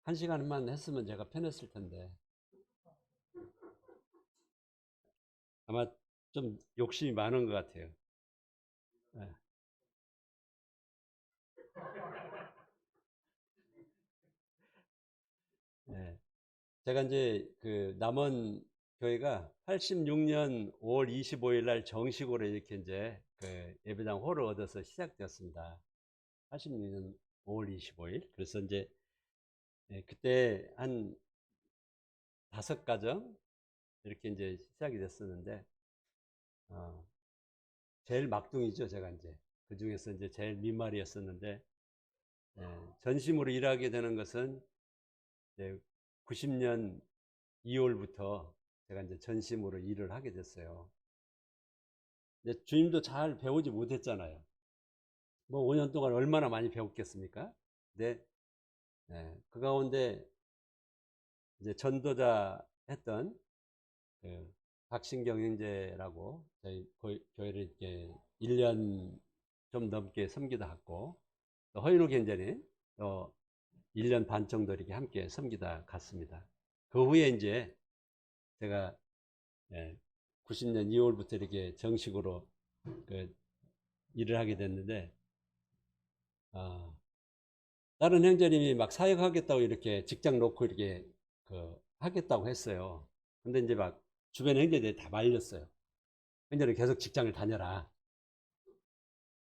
한 시간만 했으면 제가 편했을 텐데 아마 좀 욕심이 많은 것 같아요. 네. 네. 제가 이제 그 남원 교회가 86년 5월 25일 날 정식으로 이렇게 이제 그 예배당 홀을 얻어서 시작되었습니다. 86년 5월 25일. 그래서 이제 그때 한 5가정 이렇게 이제 시작이 됐었는데, 어, 제일 막둥이죠, 제가 이제. 그 중에서 이제 제일 민말이었었는데, 전심으로 일하게 되는 것은 이제 90년 2월부터 제가 이제 전심으로 일을 하게 됐어요. 이제 주님도 잘 배우지 못했잖아요. 뭐 5년 동안 얼마나 많이 배웠겠습니까? 근데 그 가운데 이제 전도자 했던 그 박신경 형제라고 저희 교회를 이렇게 1년 좀 넘게 섬기다 갔고, 또 허인욱 형제는 또 1년 반 정도 이렇게 함께 섬기다 갔습니다. 그 후에 이제 제가 90년 2월부터 이렇게 정식으로 그 일을 하게 됐는데, 어, 다른 형제님이 막 사역하겠다고 이렇게 직장 놓고 이렇게 그 하겠다고 했어요. 근데 이제 막 주변 형제들이 다 말렸어요. 형제는 계속 직장을 다녀라.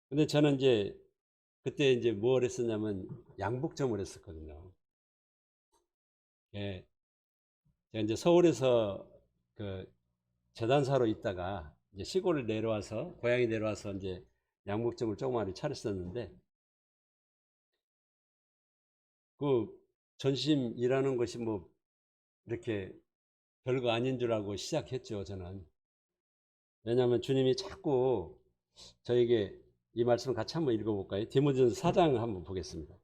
근데 저는 이제 그때 이제 뭘 했었냐면 양복점을 했었거든요. 예, 제가 이제 서울에서 그 재단사로 있다가 이제 시골을 내려와서 고향에 내려와서 이제 양복점을 조그마한 차렸었는데, 그 전심 일하는 것이 뭐 이렇게 별거 아닌 줄 알고 시작했죠, 저는. 왜냐하면 주님이 자꾸 저에게 이 말씀을 같이 한번 읽어볼까요? 디모데전서 4장 한번 보겠습니다.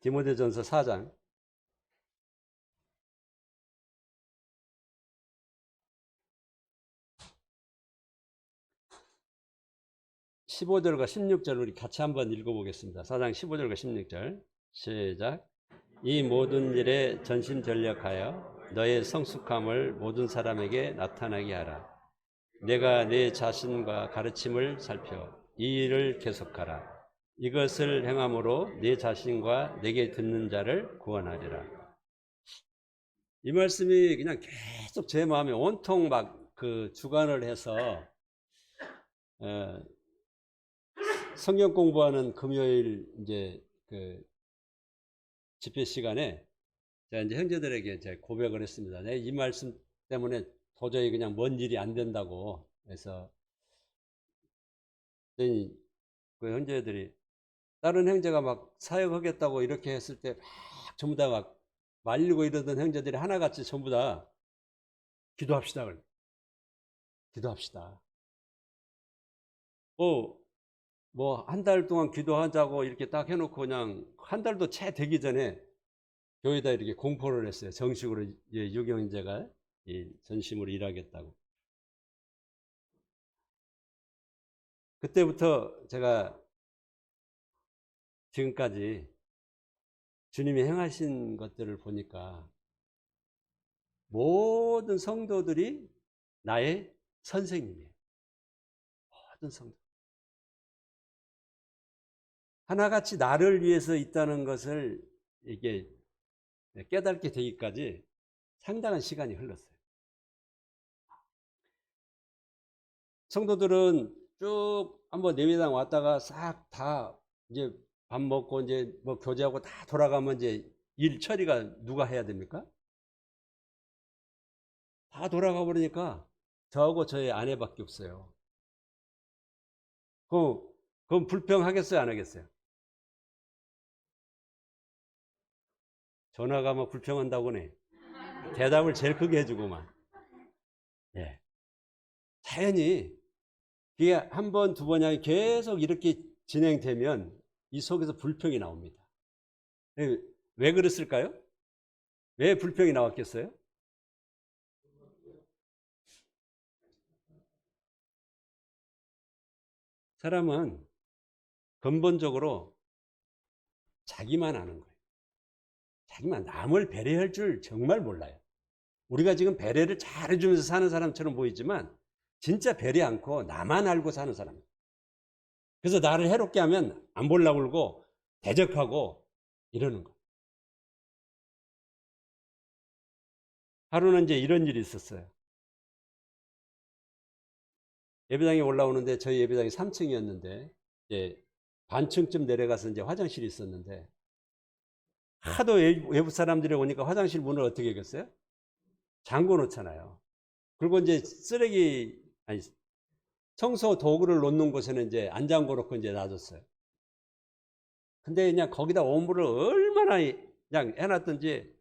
디모데전서 4장 15절과 16절 우리 같이 한번 읽어보겠습니다. 4장 15절과 16절 시작. 이 모든 일에 전심전력하여 너의 성숙함을 모든 사람에게 나타나게 하라. 내가 내 자신과 가르침을 살펴 이 일을 계속하라. 이것을 행함으로 내 자신과 내게 듣는 자를 구원하리라. 이 말씀이 그냥 계속 제 마음에 온통 막 그 주관을 해서 어, 성경 공부하는 금요일 이제 그 집회 시간에 제가 이제 형제들에게 제가 고백을 했습니다. 내 이 말씀 때문에 도저히 그냥 먼 일이 안 된다고. 그래서 그 형제들이 다른 형제가 막 사역하겠다고 이렇게 했을 때 막 전부 다 막 말리고 이러던 형제들이 하나같이 전부 다 기도합시다. 기도합시다. 뭐 한 달 동안 기도하자고 이렇게 딱 해놓고 그냥 한 달도 채 되기 전에 교회에다 이렇게 공포를 했어요. 정식으로 유경제가 전심으로 일하겠다고. 그때부터 제가 지금까지 주님이 행하신 것들을 보니까 모든 성도들이 나의 선생님이에요. 모든 성도. 하나같이 나를 위해서 있다는 것을 이게 깨닫게 되기까지 상당한 시간이 흘렀어요. 성도들은 쭉 한번 예배당 왔다가 싹 다 이제 밥 먹고 이제 뭐 교제하고 다 돌아가면 이제 일 처리가 누가 해야 됩니까? 다 돌아가 버리니까 저하고 저희 아내밖에 없어요. 그럼 불평하겠어요, 안 하겠어요? 전화가 뭐 불평한다고네. 대답을 제일 크게 해주고만. 예. 자연히 그게 한 번, 두 번이 계속 이렇게 진행되면 이 속에서 불평이 나옵니다. 예, 왜 그랬을까요? 왜 불평이 나왔겠어요? 사람은 근본적으로 자기만 아는 거예요. 자기만 남을 배려할 줄 정말 몰라요. 우리가 지금 배려를 잘해주면서 사는 사람처럼 보이지만 진짜 배려 않고 나만 알고 사는 사람. 그래서 나를 해롭게 하면 안 보려고 그러고 대적하고 이러는 거. 하루는 이제 이런 일이 있었어요. 예배당에 올라오는데 저희 예배당이 3층이었는데 이제 반층쯤 내려가서 이제 화장실이 있었는데 하도 외부 사람들이 오니까 화장실 문을 어떻게 했겠어요? 잠궈 놓잖아요. 그리고 이제 쓰레기 아니 청소 도구를 놓는 곳에는 이제 안 잠궈 놓고 이제 놔뒀어요. 근데 그냥 거기다 오물을 얼마나 그냥 해놨던지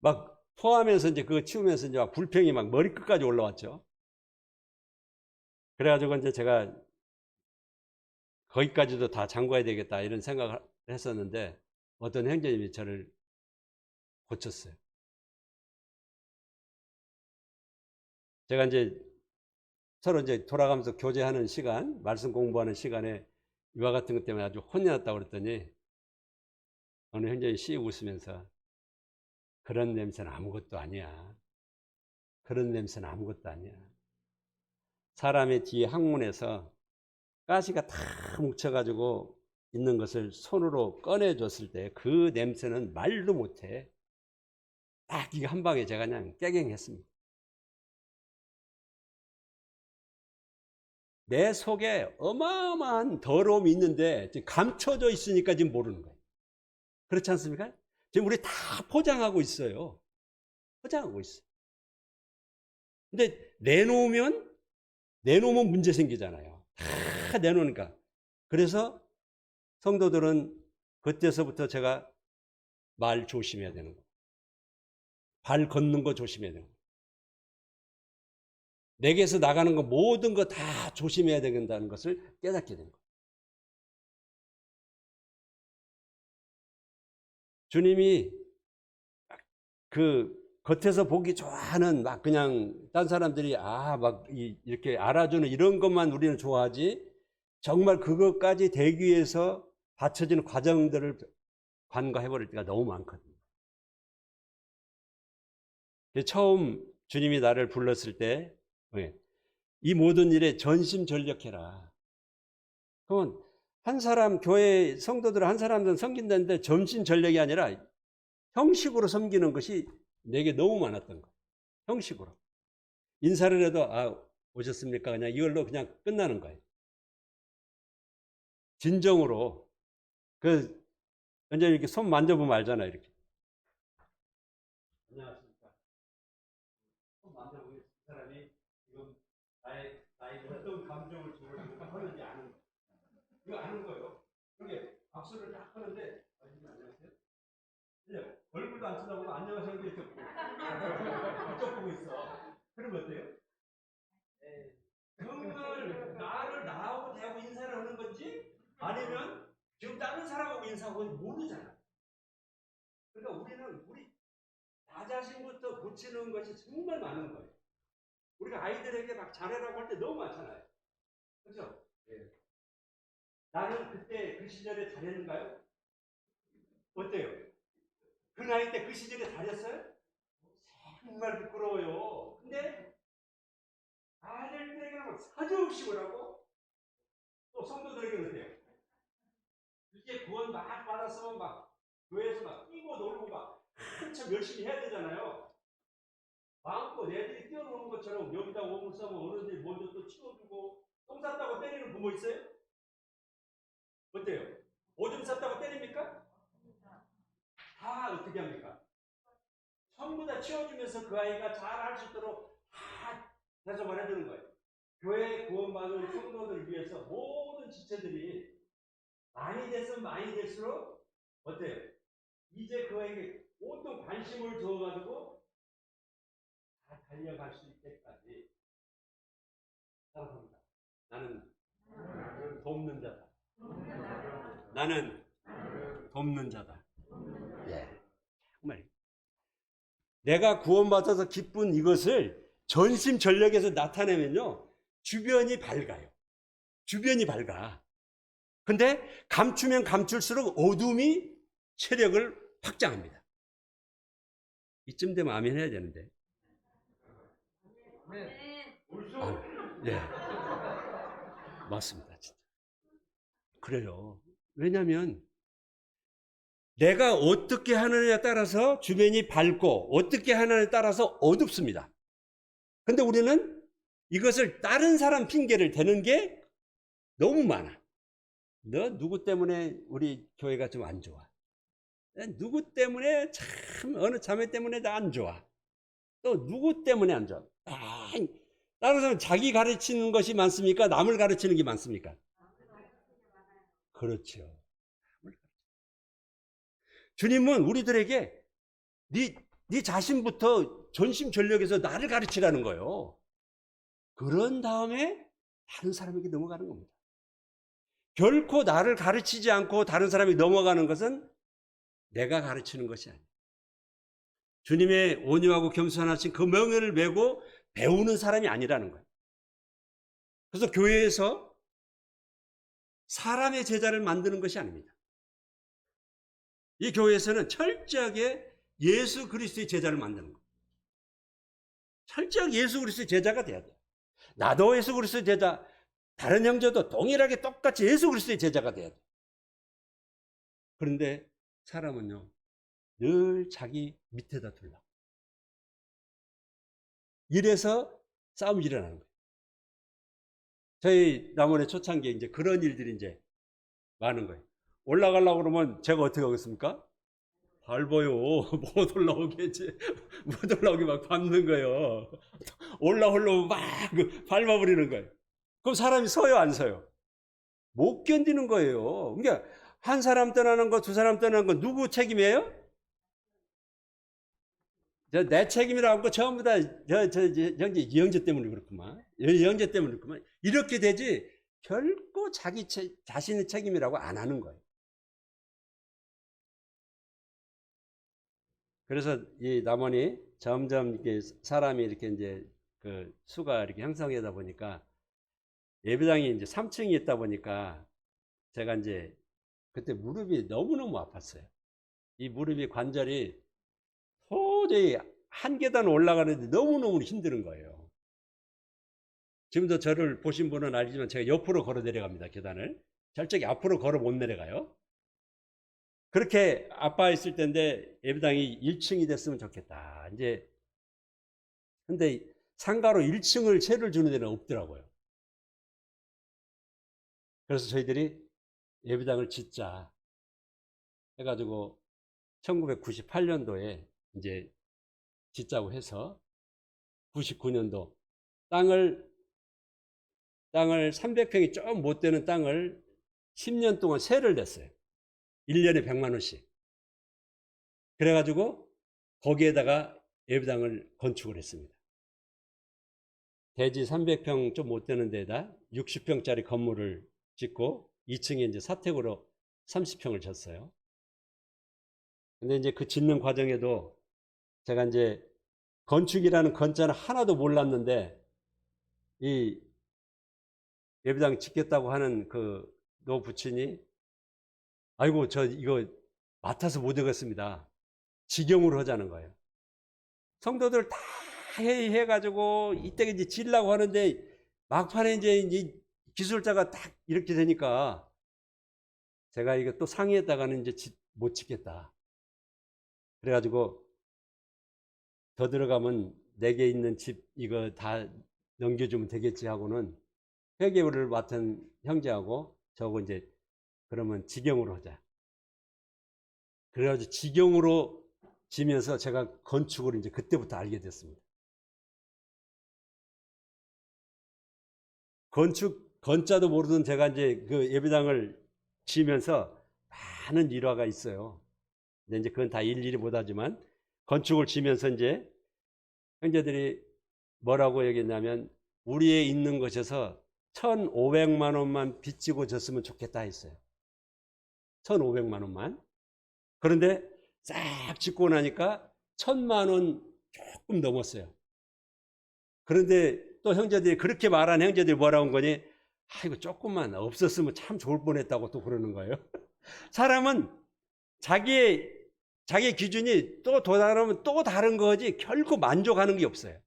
막 포함해서 이제 그거 치우면서 이제 막 불평이 막 머리끝까지 올라왔죠. 그래가지고 이제 제가 거기까지도 다 잠궈야 되겠다 이런 생각을 했었는데 어떤 형제님이 저를 고쳤어요. 제가 이제 서로 이제 돌아가면서 교제하는 시간, 말씀 공부하는 시간에 이와 같은 것 때문에 아주 혼이 났다고 그랬더니 어느 형제님이 씩 웃으면서 그런 냄새는 아무것도 아니야. 그런 냄새는 아무것도 아니야. 사람의 뒤에 항문에서 가시가 다 뭉쳐가지고 있는 것을 손으로 꺼내줬을 때 그 냄새는 말도 못해. 딱 이거 한 방에 제가 그냥 깨갱했습니다. 내 속에 어마어마한 더러움이 있는데 감춰져 있으니까 지금 모르는 거예요. 그렇지 않습니까? 지금 우리 다 포장하고 있어요. 포장하고 있어요. 근데 내놓으면 문제 생기잖아요. 다 내놓으니까. 그래서 성도들은 그때서부터 제가 말 조심해야 되는 거예요. 발 걷는 거 조심해야 되는 거예요. 내게서 나가는 거 모든 거 다 조심해야 된다는 것을 깨닫게 된 거예요. 주님이 그 겉에서 보기 좋아하는 막 그냥 딴 사람들이 막 이렇게 알아주는 이런 것만 우리는 좋아하지 정말 그것까지 되기 위해서 받쳐지는 과정들을 간과해버릴 때가 너무 많거든요. 처음 주님이 나를 불렀을 때 이 모든 일에 전심전력해라. 그러면 한 사람 교회 성도들 한 사람들은 섬긴다는데 전심전력이 아니라 형식으로 섬기는 것이 내게 너무 많았던 거예요. 형식으로. 인사를 해도 오셨습니까? 그냥 이걸로 그냥 끝나는 거예요. 진정으로. 완전 이렇게 손 만져보면 알잖아요. 이렇게. 안녕하십니까. 손 만져보면 이 사람이 지금 나의 어떤 감정을 지금 하는지 아는 거예요. 이거 아는 거예요. 이렇게 박수를 딱 하는데 안녕하세요. 얼굴도 안 쳐다보고 안녕하세요. 이렇게 이쪽 보고 있어. 그러면 어때요? 정말 나를 나하고 대하고 인사를 하는 건지 아니면 지금 다른 사람하고 인사하고 모르잖아. 그러니까 우리 나 자신부터 고치는 것이 정말 많은 거예요. 우리가 아이들에게 막 잘해라고 할 때 너무 많잖아요. 그렇죠? 예. 나는 그때 그 시절에 잘했는가요? 어때요? 그 나이 때 그 시절에 잘했어요? 정말 부끄러워요. 근데 아들들에게는 사정없이 뭐라고? 또 성도들에게는 어때요? 이제 구원 막 받았으면 막 교회에서 막 뛰고 놀고 막 한참 열심히 해야 되잖아요. 마음껏 애들이 뛰어노는 것처럼 여기다 오물 싸면 어른들이 먼저 또 치워주고 똥 쌌다고 때리는 부모 있어요? 어때요? 오줌 쌌다고 때립니까? 다 어떻게 합니까? 전부 다 치워주면서 그 아이가 잘 할 수 있도록 다 대접을 해주는 거예요. 교회 구원받은 성도들을 위해서 모든 지체들이 많이 됐으면 많이 될수록 어때요? 이제 그에게 온통 관심을 두어가지고 다 달려갈 수 있게까지 따라합니다. 나는 돕는 자다. 나는 돕는 자다. 예, 정말 내가 구원받아서 기쁜 이것을 전심전력에서 나타내면요 주변이 밝아요. 주변이 밝아. 근데 감추면 감출수록 어둠이 세력을 확장합니다. 이쯤 되면 아멘 해야 되는데. 네. 맞습니다. 진짜. 그래요. 왜냐하면 내가 어떻게 하느냐에 따라서 주변이 밝고 어떻게 하느냐에 따라서 어둡습니다. 근데 우리는 이것을 다른 사람 핑계를 대는 게 너무 많아. 너 누구 때문에 우리 교회가 좀 안 좋아. 누구 때문에 참 어느 자매 때문에 나 안 좋아. 또 누구 때문에 안 좋아. 다른 사람 자기 가르치는 것이 많습니까? 남을 가르치는 게 많습니까? 그렇죠. 주님은 우리들에게 네 자신부터 전심전력에서 나를 가르치라는 거예요. 그런 다음에 다른 사람에게 넘어가는 겁니다. 결코 나를 가르치지 않고 다른 사람이 넘어가는 것은 내가 가르치는 것이 아니에요. 주님의 온유하고 겸손하신 그 명예를 메고 배우는 사람이 아니라는 거예요. 그래서 교회에서 사람의 제자를 만드는 것이 아닙니다. 이 교회에서는 철저하게 예수 그리스도의 제자를 만드는 거예요. 철저하게 예수 그리스도의 제자가 돼야 돼요. 나도 예수 그리스도의 제자, 다른 형제도 동일하게 똑같이 예수 그리스도의 제자가 돼야 돼요. 그런데 사람은요, 늘 자기 밑에다 둘라. 이래서 싸움이 일어나는 거예요. 저희 남원의 초창기에 이제 그런 일들이 이제 많은 거예요. 올라가려고 그러면 제가 어떻게 하겠습니까? 밟아요. 못 올라오겠지. 못 올라오게 막 밟는 거예요. 올라오려고 막 밟아버리는 거예요. 그럼 사람이 서요, 안 서요? 못 견디는 거예요. 그러니까 한 사람 떠나는 거, 두 사람 떠나는 거 누구 책임이에요? 내 책임이라고 하고 전부 다 형제 이영재 때문에 그렇구만. 이영재 때문에 그렇구만. 이렇게 되지 결코 자기 자신의 책임이라고 안 하는 거예요. 그래서 이 남원이 점점 이렇게 사람이 이렇게 이제 그 수가 이렇게 형성하다 보니까 예배당이 이제 3층이 있다 보니까 제가 이제 그때 무릎이 너무너무 아팠어요. 이 무릎이 관절이 도저히 한 계단 올라가는데 너무너무 힘든 거예요. 지금도 저를 보신 분은 알지만 제가 옆으로 걸어 내려갑니다. 계단을. 절적이 앞으로 걸어 못 내려가요. 그렇게 아파했을 때인데 예배당이 1층이 됐으면 좋겠다. 이제 근데 상가로 1층을 세를 주는 데는 없더라고요. 그래서 저희들이 예배당을 짓자 해가지고 1998년도에 이제 짓자고 해서 99년도 땅을 300평이 좀 못 되는 땅을 10년 동안 세를 냈어요. 1년에 100만 원씩. 그래가지고 거기에다가 예배당을 건축을 했습니다. 대지 300평 좀 못 되는 데다 60평짜리 건물을 짓고 2층에 이제 사택으로 30평을 졌어요. 근데 이제 그 짓는 과정에도 제가 이제 건축이라는 건자는 하나도 몰랐는데 이 예배당 짓겠다고 하는 그 노 부친이 아이고 저 이거 맡아서 못 하겠습니다. 직영으로 하자는 거예요. 성도들 다 회의해가지고 이때 이제 지으려고 하는데 막판에 이제 기술자가 딱 이렇게 되니까 제가 이거 또 상의했다가는 이제 못 짓겠다. 그래가지고 더 들어가면 내게 있는 집 이거 다 넘겨주면 되겠지 하고는 회계를 맡은 형제하고 저거 이제 그러면 직영으로 하자. 그래가지고 직영으로 지면서 제가 건축을 이제 그때부터 알게 됐습니다. 건축 건자도 모르던 제가 이제 그 예배당을 지면서 많은 일화가 있어요. 근데 이제 그건 다 일일이 못하지만 건축을 지면서 이제 형제들이 뭐라고 얘기했냐면 우리에 있는 것에서 1,500만 원만 빚지고 졌으면 좋겠다 했어요. 1,500만 원만. 그런데 싹 짓고 나니까 1,000만 원 조금 넘었어요. 그런데 또 형제들이 그렇게 말한 형제들이 뭐라고 한 거니? 이거 조금만 없었으면 참 좋을 뻔했다고 또 그러는 거예요. 사람은 자기의 기준이 또 도달하면 또 다른 거지 결코 만족하는 게 없어요.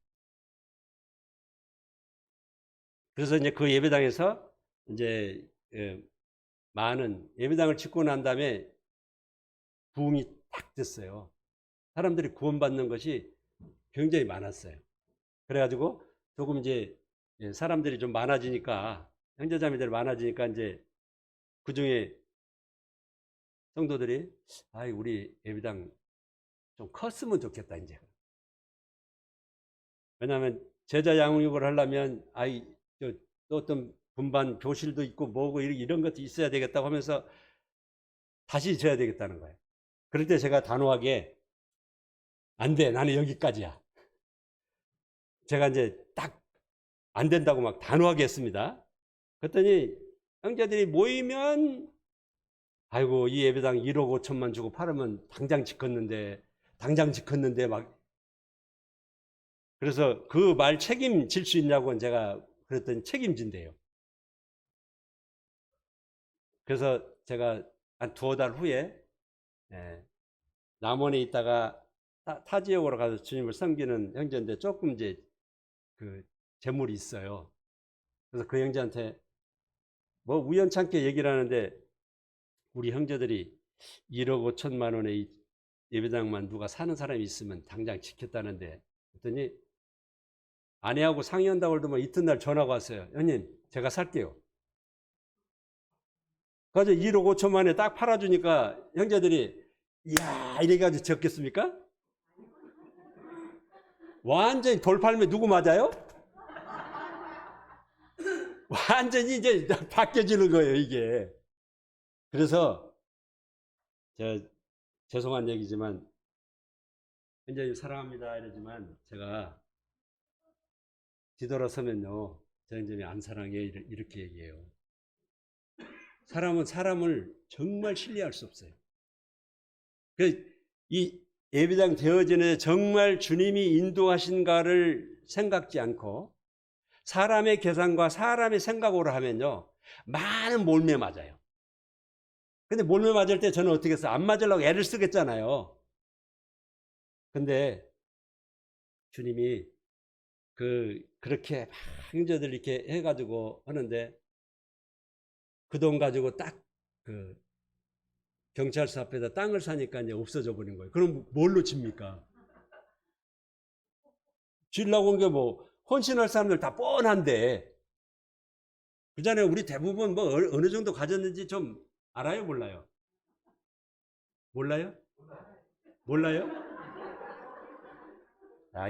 그래서 이제 그 예배당에서 이제 많은 예배당을 짓고 난 다음에 부흥이 딱 됐어요. 사람들이 구원받는 것이 굉장히 많았어요. 그래가지고 조금 이제 사람들이 좀 많아지니까 형제자매들이 많아지니까 이제 그 중에 성도들이 우리 예배당 좀 컸으면 좋겠다 이제. 왜냐하면 제자 양육을 하려면 또 어떤 분반 교실도 있고 뭐고 이런 것도 있어야 되겠다고 하면서 다시 져야 되겠다는 거예요. 그럴 때 제가 단호하게 안 돼, 나는 여기까지야. 제가 이제 딱 안 된다고 막 단호하게 했습니다. 그랬더니 형제들이 모이면 아이고 이 예배당 1억 5천만 주고 팔으면 당장 짓겠는데 막. 그래서 그 말 책임질 수 있냐고 제가 그랬더니 책임진대요. 그래서 제가 한 2달 후에 남원에 있다가 타 지역으로 가서 주님을 섬기는 형제인데 조금 이제 그 재물이 있어요. 그래서 그 형제한테 뭐 우연찮게 얘기를 하는데 우리 형제들이 1억 5천만 원의 예배당만 누가 사는 사람이 있으면 당장 지켰다는데, 그랬더니 아내하고 상의한다고 그러더만 이튿날 전화가 왔어요. 형님 제가 살게요. 그래서 1억 5천만 원에 딱 팔아주니까 형제들이 이야 이래가지고 적겠습니까? 완전히 돌팔매 누구 맞아요? 완전히 이제 바뀌어지는 거예요 이게. 그래서 죄송한 얘기지만 현재 사랑합니다 이러지만 제가 뒤돌아서면요 저 형제님 안 사랑해 이렇게 얘기해요. 사람은 사람을 정말 신뢰할 수 없어요. 이 예배당 되어지는 정말 주님이 인도하신가를 생각지 않고 사람의 계산과 사람의 생각으로 하면요 많은 몰매 맞아요. 근데 몰매 맞을 때 저는 어떻게 했어요? 안 맞으려고 애를 쓰겠잖아요. 근데 주님이 그렇게 막 형제들 이렇게 해가지고 하는데 그 돈 가지고 딱 경찰서 앞에다 땅을 사니까 이제 없어져 버린 거예요. 그럼 뭘로 집니까? 지으려고 온 게 뭐 헌신할 사람들 다 뻔한데. 그잖아요. 우리 대부분 뭐 어느 정도 가졌는지 좀 알아요? 몰라요? 몰라요? 몰라요?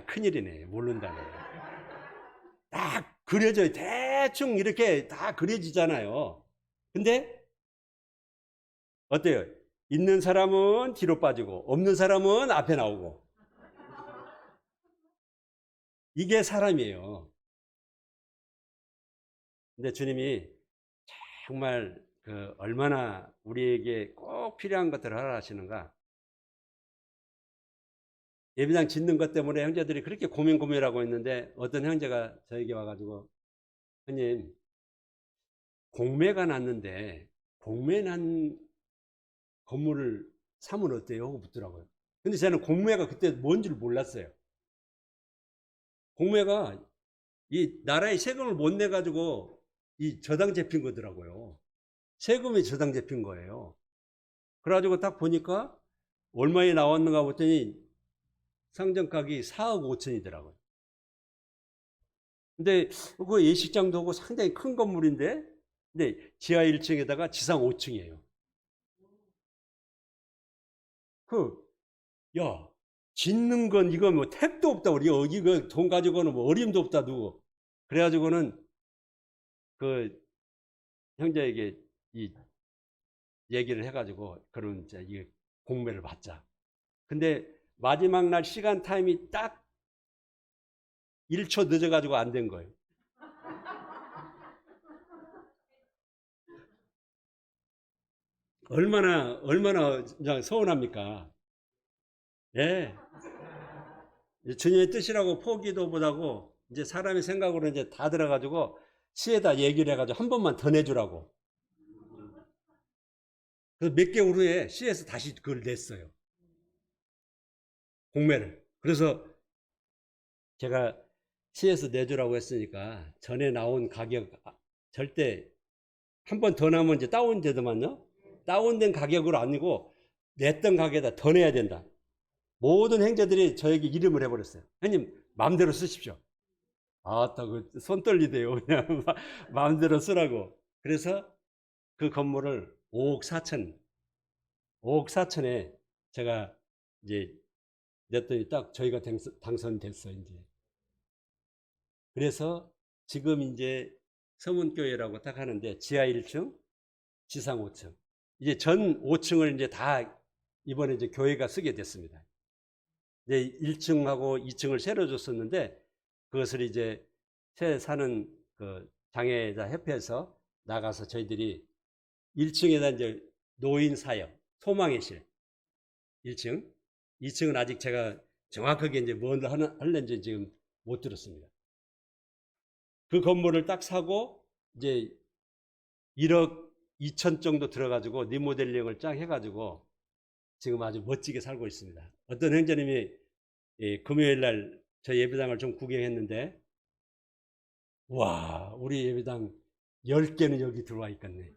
큰일이네. 모른다네. 딱 그려져요. 대충 이렇게 다 그려지잖아요. 근데 어때요? 있는 사람은 뒤로 빠지고 없는 사람은 앞에 나오고. 이게 사람이에요. 근데 주님이 정말 얼마나 우리에게 꼭 필요한 것들을 하라 하시는가. 예배당 짓는 것 때문에 형제들이 그렇게 고민하고 있는데 어떤 형제가 저에게 와가지고 형님 공매가 났는데 공매 난 건물을 사면 어때요? 하고 묻더라고요. 근데 저는 공매가 그때 뭔 줄 몰랐어요. 공매가 이 나라의 세금을 못 내가지고 이 저당 잡힌 거더라고요. 세금이 저당 잡힌 거예요. 그래가지고 딱 보니까 얼마에 나왔는가 봤더니 상정가격이 4억 5천이더라고요. 근데 그 예식장도 하고 상당히 큰 건물인데, 근데 지하 1층에다가 지상 5층이에요. 야, 짓는 건 이거 뭐 택도 없다. 우리 이거 돈 가지고는 뭐 어림도 없다 누구. 그래가지고는 그 형제에게 이 얘기를 해가지고 그런 이제 이 공매를 받자. 근데 마지막 날 시간 타임이 딱 1초 늦어가지고 안 된 거예요. 얼마나 서운합니까? 예. 주님의 뜻이라고 포기도 못하고 이제 사람의 생각으로 이제 다 들어가지고 시에다 얘기를 해가지고 한 번만 더 내주라고. 그래서 몇 개월 후에 시에서 다시 그걸 냈어요. 공매를. 그래서 제가 시에서 내주라고 했으니까 전에 나온 가격 절대 한 번 더 나면 이제 다운되더만요. 다운된 가격으로 아니고 냈던 가격에다 더 내야 된다. 모든 행자들이 저에게 이름을 해버렸어요. 형님 마음대로 쓰십시오. 아따 그 손 떨리대요. 그냥 마음대로 쓰라고. 그래서 그 건물을 5억 4천 5억 4천에 제가 이제 냈더니 딱 저희가 당선됐어 이제. 그래서 지금 이제 서문교회라고 딱 하는데 지하 1층, 지상 5층. 이제 전 5층을 이제 다 이번에 이제 교회가 쓰게 됐습니다. 이제 1층하고 2층을 새로 줬었는데 그것을 이제 새 사는 그 장애자 협회에서 나가서 저희들이 1층에다 이제 노인 사역, 소망의 실 1층, 2층은 아직 제가 정확하게 이제 뭘 할는지 지금 못 들었습니다. 그 건물을 딱 사고 이제 1억 2천 정도 들어가지고 리모델링을 쫙 해가지고 지금 아주 멋지게 살고 있습니다. 어떤 형제님이 금요일 날 저희 예배당을 좀 구경했는데 와 우리 예배당 10개는 여기 들어와 있겠네.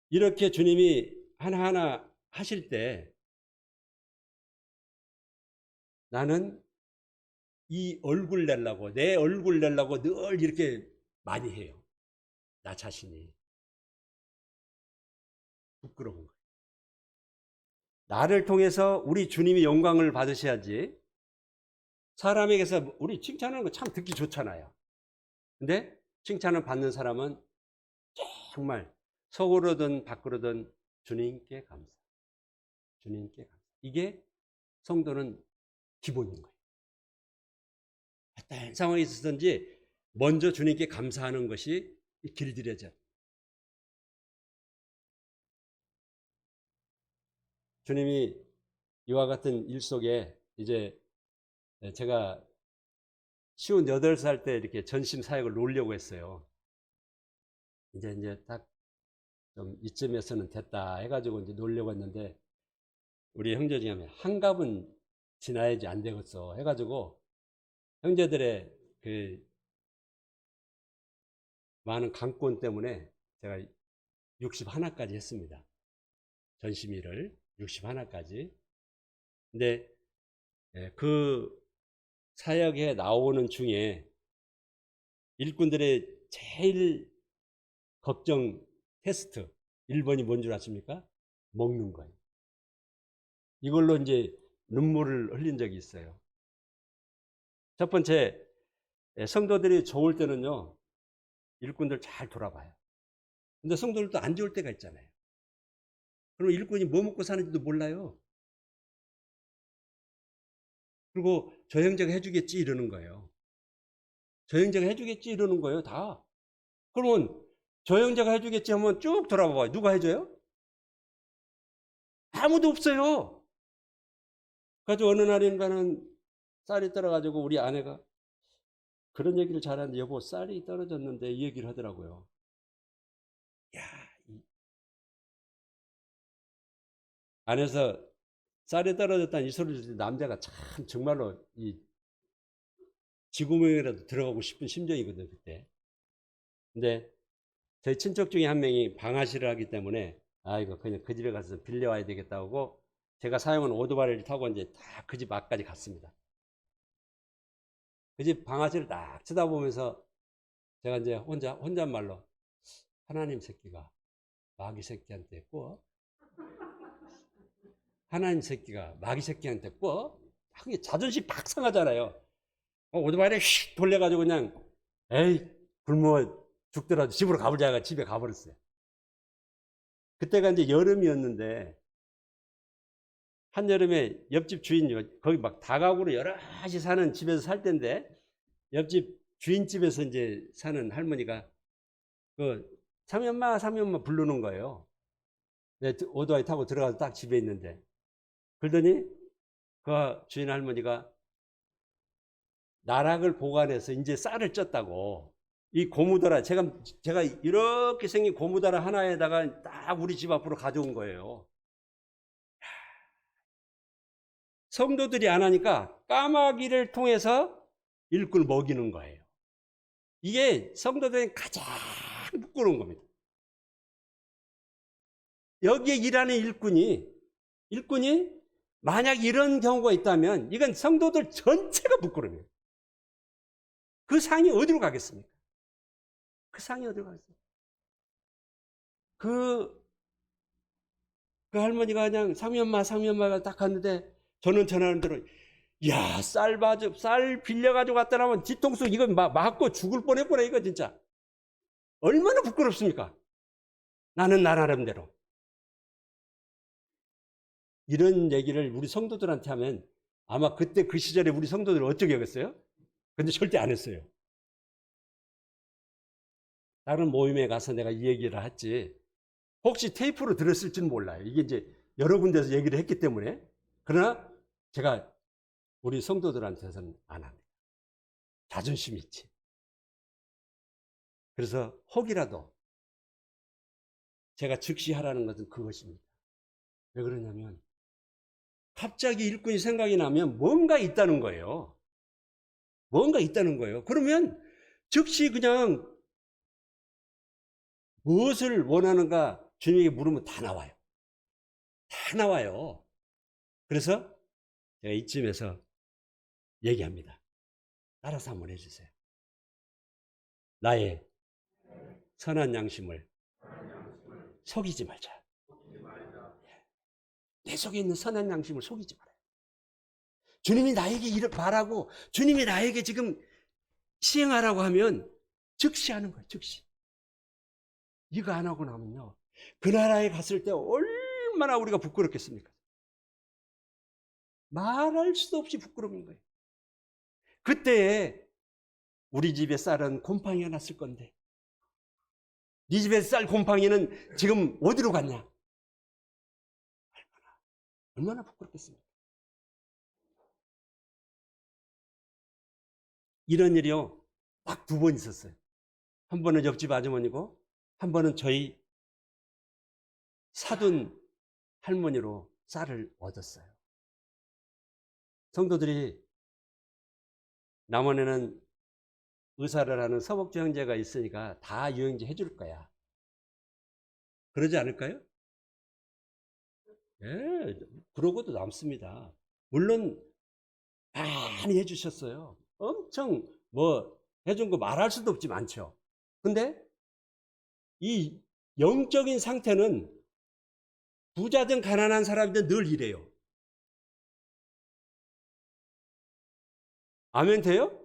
이렇게 주님이 하나하나 하실 때 나는 이 얼굴 내려고 내 얼굴 내려고 늘 이렇게 많이 해요. 나 자신이 부끄러운 거예요. 나를 통해서 우리 주님이 영광을 받으셔야지. 사람에게서 우리 칭찬하는 거 참 듣기 좋잖아요. 근데 칭찬을 받는 사람은 정말 속으로든 밖으로든 주님께 감사. 주님께 감사. 이게 성도는 기본인 거예요. 어떤 상황이 있었든지 먼저 주님께 감사하는 것이 길들여져. 주님이 이와 같은 일 속에 이제 제가 58살 때 이렇게 전심 사역을 놓으려고 했어요. 이제 딱 좀 이쯤에서는 됐다 해가지고 이제 놓으려고 했는데 우리 형제 중에 한갑은 지나야지 안 되겠어 해가지고 형제들의 그 많은 강권 때문에 제가 61까지 했습니다. 전심일을 61까지. 근데 그 사역에 나오는 중에 일꾼들의 제일 걱정 테스트 1번이 뭔 줄 아십니까? 먹는 거예요. 이걸로 이제 눈물을 흘린 적이 있어요. 첫 번째, 성도들이 좋을 때는요, 일꾼들 잘 돌아봐요. 근데 성도들도 안 좋을 때가 있잖아요. 그럼 일꾼이 뭐 먹고 사는지도 몰라요. 그리고 저 형제가 해주겠지 이러는 거예요. 저 형제가 해주겠지 이러는 거예요, 다. 그러면 저 형제가 해주겠지 하면 쭉 돌아봐봐요. 누가 해줘요? 아무도 없어요. 그래서 어느 날인가는 쌀이 떨어가지고 우리 아내가 그런 얘기를 잘하는데 여보 쌀이 떨어졌는데 이 얘기를 하더라고요. 야, 안에서 쌀이 떨어졌다는 이 소리를 듣는 남자가 참 정말로 이 지구명이라도 들어가고 싶은 심정이거든요 그때. 근데 저희 친척 중에 한 명이 방아실을 하기 때문에 아이고 그냥 그 집에 가서 빌려와야 되겠다고 하고 제가 사용한 오토바이를 타고 이제 다 그 집 앞까지 갔습니다. 그 집 방아실을 딱 쳐다보면서 제가 이제 혼잣말로 하나님 새끼가 마귀 새끼한테 꿔? 하나님 새끼가 마귀 새끼한테 꿔? 하게 자존심 팍 상하잖아요. 오토바이를 휙 돌려가지고 그냥 에이 굶어 죽더라도 집으로 가보자가 집에 가버렸어요. 그때가 이제 여름이었는데 한여름에 옆집 주인 거기 막 다가구로 여럿이 사는 집에서 살 때인데 옆집 주인집에서 이제 사는 할머니가 그 삼연마 부르는 거예요. 내 오토바이 타고 들어가서 딱 집에 있는데 그러더니 그 주인 할머니가 나락을 보관해서 이제 쌀을 쪘다고. 이 고무다라, 제가 이렇게 생긴 고무다라 하나에다가 딱 우리 집 앞으로 가져온 거예요. 성도들이 안 하니까 까마귀를 통해서 일꾼을 먹이는 거예요. 이게 성도들이 가장 부끄러운 겁니다. 여기에 일하는 일꾼이 만약 이런 경우가 있다면 이건 성도들 전체가 부끄러워요. 그 상이 어디로 가겠습니까? 그 상이 어디로 가겠습니까? 그 할머니가 그냥 상면마가 딱 갔는데 저는 전하는 대로 야, 쌀 빌려가지고 갔다 나면 뒤통수 이거 맞고 죽을 뻔했구나 이거 진짜. 얼마나 부끄럽습니까? 나는 나 나름대로. 이런 얘기를 우리 성도들한테 하면 아마 그때 그 시절에 우리 성도들은 어떻게 하겠어요? 근데 절대 안 했어요. 다른 모임에 가서 내가 이 얘기를 했지. 혹시 테이프로 들었을지는 몰라요. 이게 이제 여러 군데서 얘기를 했기 때문에. 그러나 제가 우리 성도들한테서는 안 합니다. 자존심 있지. 그래서 혹이라도 제가 즉시 하라는 것은 그것입니다. 왜 그러냐면 갑자기 일꾼이 생각이 나면 뭔가 있다는 거예요. 뭔가 있다는 거예요. 그러면 즉시 그냥 무엇을 원하는가 주님에게 물으면 다 나와요. 다 나와요. 그래서 제가 이쯤에서 얘기합니다. 따라서 한번 해주세요. 나의 선한 양심을 속이지 말자. 내 속에 있는 선한 양심을 속이지 말아요. 주님이 나에게 이렇게 말하고 주님이 나에게 지금 시행하라고 하면 즉시 하는 거예요. 즉시. 이거 안 하고 나면요. 그 나라에 갔을 때 얼마나 우리가 부끄럽겠습니까? 말할 수도 없이 부끄러운 거예요. 그때 우리 집에 쌀은 곰팡이가 났을 건데 네 집에 쌀 곰팡이는 지금 어디로 갔냐? 얼마나 부끄럽겠습니까? 이런 일이요. 딱 2번 있었어요. 한 번은 옆집 아주머니고 한 번은 저희 사돈 할머니로 쌀을 얻었어요. 성도들이 남원에는 의사를 하는 서복주 형제가 있으니까 다 유영지 해줄 거야. 그러지 않을까요? 예, 그러고도 남습니다. 물론 많이 해주셨어요. 엄청 뭐 해준 거 말할 수도 없지 많죠. 근데 이 영적인 상태는 부자든 가난한 사람이든 늘 이래요. 아멘 돼요?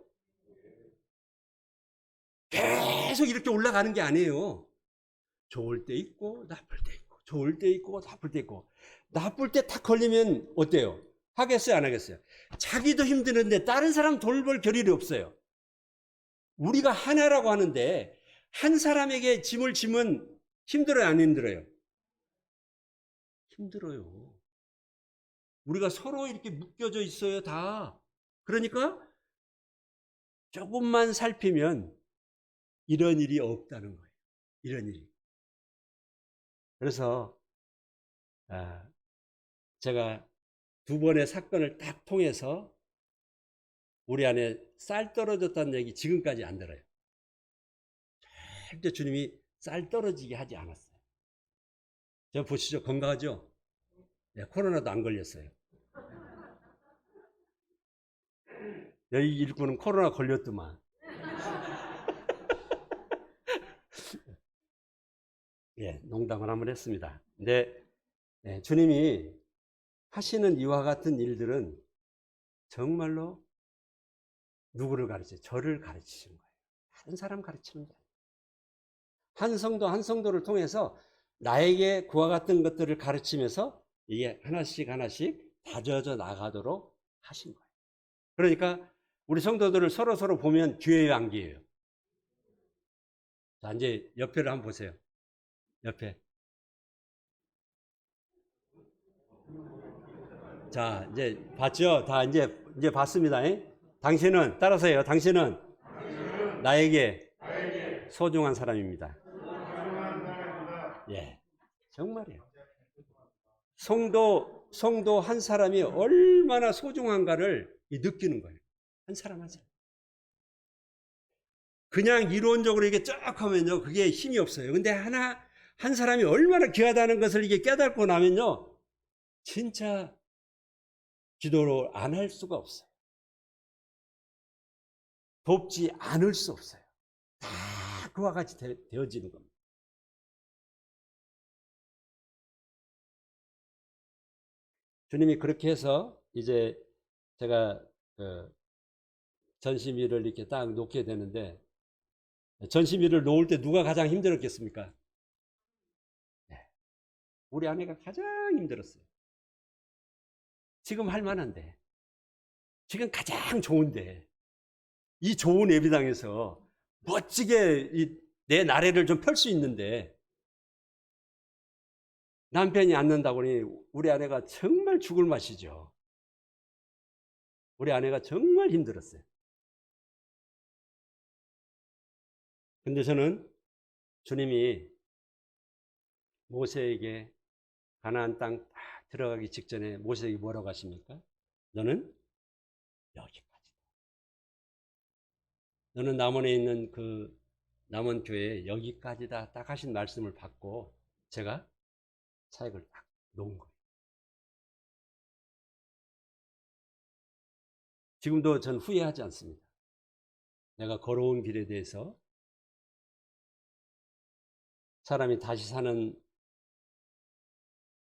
계속 이렇게 올라가는 게 아니에요. 좋을 때 있고 나쁠 때 있고 좋을 때 있고 나쁠 때 있고 나쁠 때 탁 걸리면 어때요? 하겠어요 안 하겠어요? 자기도 힘드는데 다른 사람 돌볼 겨를이 없어요. 우리가 하나라고 하는데 한 사람에게 짐을 지면 힘들어요 안 힘들어요? 힘들어요. 우리가 서로 이렇게 묶여져 있어요 다. 그러니까 조금만 살피면 이런 일이 없다는 거예요. 이런 일이. 그래서 제가 2번의 사건을 딱 통해서 우리 안에 쌀 떨어졌다는 얘기 지금까지 안 들어요. 절대 주님이 쌀 떨어지게 하지 않았어요. 저 보시죠. 건강하죠? 네, 코로나도 안 걸렸어요. 여기 일꾼은 코로나 걸렸더만. 예, 농담을 한번 했습니다. 근데 주님이 하시는 이와 같은 일들은 정말로 누구를 가르쳐요? 저를 가르치시는 거예요. 다른 사람 가르치는 게 아니에요. 한 성도를 통해서 나에게 그와 같은 것들을 가르치면서 이게 하나씩 다져져 나가도록 하신 거예요. 그러니까 우리 성도들을 서로 보면 귀에 안기예요. 자, 이제 옆에를 한번 보세요. 옆에. 자, 이제 봤죠? 다 이제 봤습니다. 당신은, 따라서요. 당신은 나에게 소중한 사람입니다. 예, 정말이에요. 성도 한 사람이 얼마나 소중한가를 느끼는 거예요. 한 사람 한 사람. 그냥 이론적으로 이게 쫙 하면요, 그게 힘이 없어요. 근데 한 사람이 얼마나 귀하다는 것을 이게 깨닫고 나면요, 진짜 기도를 안 할 수가 없어요. 돕지 않을 수 없어요. 다 그와 같이 되어지는 겁니다. 주님이 그렇게 해서 이제 제가 전시미를 이렇게 딱 놓게 되는데, 전시미를 놓을 때 누가 가장 힘들었겠습니까? 네. 우리 아내가 가장 힘들었어요. 지금 할 만한데, 지금 가장 좋은데, 이 좋은 예배당에서 멋지게 내 나래를 좀 펼 수 있는데, 남편이 앉는다고 하니 우리 아내가 정말 죽을 맛이죠. 우리 아내가 정말 힘들었어요. 근데 저는 주님이 모세에게 가나안 땅 딱 들어가기 직전에 모세에게 뭐라고 하십니까? 너는 여기까지. 너는 남원에 있는 그 남원 교회에 여기까지다 딱 하신 말씀을 받고 제가 사역을 딱 놓은 거예요. 지금도 전 후회하지 않습니다. 내가 걸어온 길에 대해서 사람이 다시 사는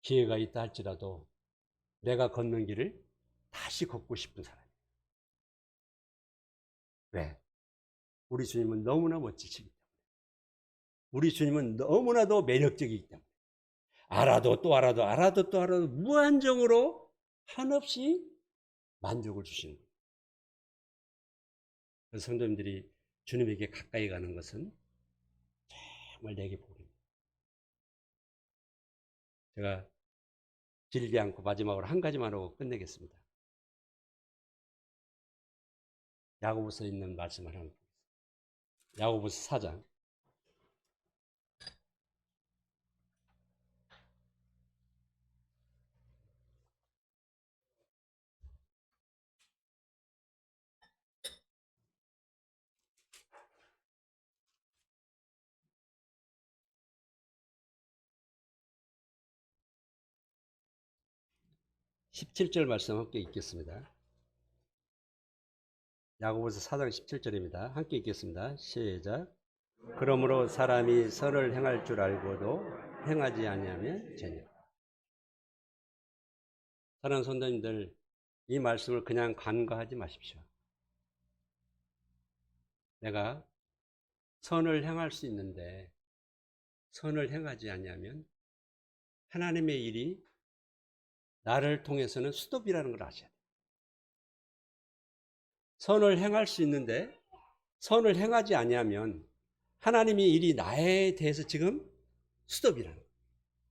기회가 있다 할지라도 내가 걷는 길을 다시 걷고 싶은 사람이에요. 왜? 우리 주님은 너무나 멋지시기 때문에. 우리 주님은 너무나도 매력적이기 때문에. 알아도 또 알아도 알아도 또 알아도 무한정으로 한없이 만족을 주시는 거예요. 그래서 성도님들이 주님에게 가까이 가는 것은 정말 내게 복입니다. 제가 길지 않고 마지막으로 한 가지만 하고 끝내겠습니다. 야고보서에 있는 말씀을 하는 거예요. 야고보서 4장 17절 말씀 함께 읽겠습니다. 야고보서 4장 17절입니다. 함께 읽겠습니다. 시작. 그러므로 사람이 선을 행할 줄 알고도 행하지 아니하면 죄냐. 사랑하는 성도님들, 이 말씀을 그냥 간과하지 마십시오. 내가 선을 행할 수 있는데 선을 행하지 아니하면 하나님의 일이 나를 통해서는 스톱이라는 걸 아셔야 돼요. 선을 행할 수 있는데 선을 행하지 아니하면 하나님의 일이 나에 대해서 지금 스톱이라는 거예요.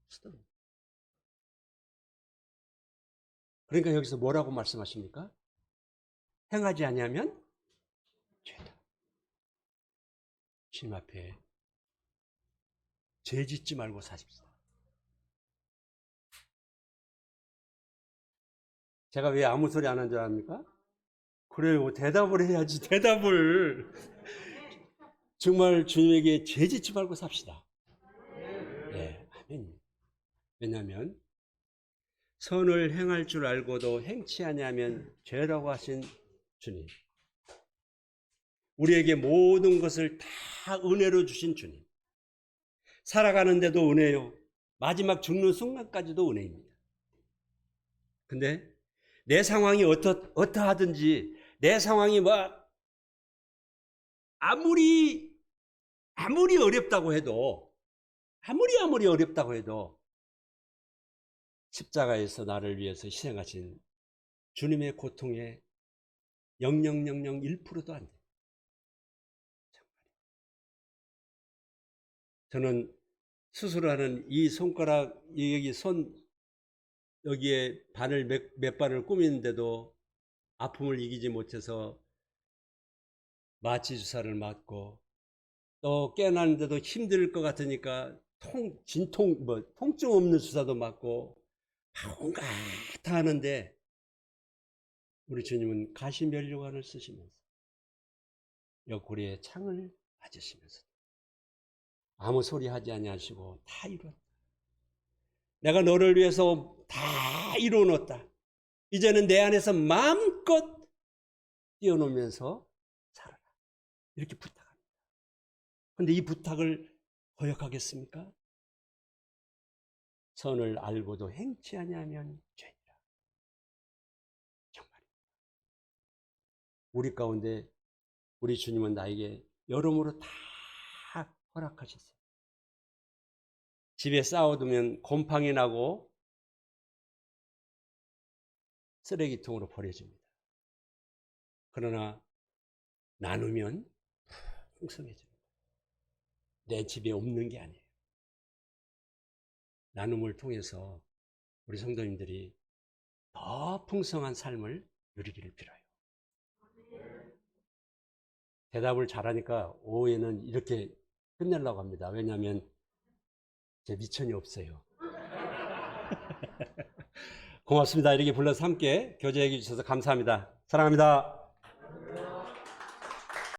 스톱. 그러니까 여기서 뭐라고 말씀하십니까? 행하지 아니하면 죄다. 주님 앞에 죄 짓지 말고 사십시오. 제가 왜 아무 소리 안 한 줄 압니까? 그래요. 대답을 해야지. 대답을. 정말 주님에게 죄 짓지 말고 삽시다. 네, 아멘. 왜냐하면 선을 행할 줄 알고도 행치 아니하면 죄라고 하신 주님. 우리에게 모든 것을 다 은혜로 주신 주님. 살아가는데도 은혜요. 마지막 죽는 순간까지도 은혜입니다. 근데 내 상황이 어떠하든지 내 상황이 아무리 어렵다고 해도 아무리 어렵다고 해도 십자가에서 나를 위해서 희생하신 주님의 고통에 0.00001%도 안 돼요. 저는 수술하는 이 손가락 여기에 바늘 몇 바늘 꾸미는데도 아픔을 이기지 못해서 마취 주사를 맞고 또 깨어나는데도 힘들 것 같으니까 통증 없는 주사도 맞고 온갖 다 하는데 우리 주님은 가시면류관을 쓰시면서 옆구리에 창을 맞으시면서 아무 소리 하지 아니하시고 다 이루었다. 내가 너를 위해서 다 이루어놓았다. 이제는 내 안에서 마음껏 뛰어놀면서 살아라. 이렇게 부탁합니다. 그런데 이 부탁을 거역하겠습니까? 선을 알고도 행치 아니하면 죄니라. 정말 우리 가운데 우리 주님은 나에게 여러모로 다 허락하셨어요. 집에 쌓아두면 곰팡이 나고 쓰레기통으로 버려집니다. 그러나 나누면 풍성해집니다. 내 집에 없는 게 아니에요. 나눔을 통해서 우리 성도님들이 더 풍성한 삶을 누리기를 빌어요. 대답을 잘하니까 오후에는 이렇게 끝내려고 합니다. 왜냐하면 제 미천이 없어요. 고맙습니다. 이렇게 불러서 함께 교제해 주셔서 감사합니다. 사랑합니다.